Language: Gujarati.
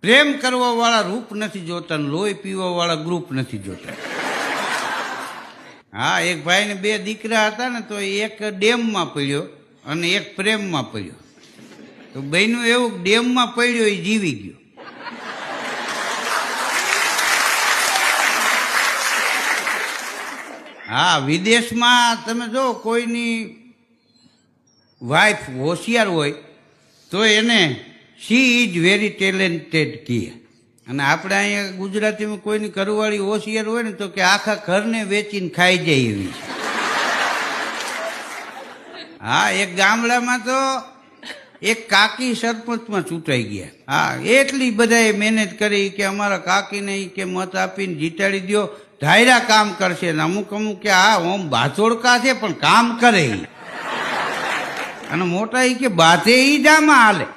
પ્રેમ કરવા વાળા રૂપ નથી જોતા, લોહી પીવા વાળા ગ્રુપ નથી જોતા. હા, એક ભાઈને 2 દીકરા હતા ને, તો એક ડેમમાં પડ્યો અને એક પ્રેમમાં પડ્યો. તો બેનું એવું ડેમમાં પડ્યો એ જીવી ગયો. હા, વિદેશમાં તમે જો કોઈની વાઇફ હોશિયાર હોય તો એને શી ઇઝ વેરી ટેલેન્ટેડ કહે, અને આપણે અહીંયા ગુજરાતીમાં કોઈની ઘરવાળી હોશિયાર હોય ને તો કે આખા ઘરને વેચીને ખાઈ જાય એવી. હા, એક ગામડામાં તો એક કાકી સરપંચમાં ચૂંટાઈ ગયા. હા, એટલી બધાએ મહેનત કરી કે અમારા કાકીને કે મત આપીને જીતાડી દો, ધાયરા કામ કરશે ને અમુક કે હા ઓમ બાચોડકા છે પણ કામ કરે. અને મોટા કે બાધે ઈ જામાં હાલે.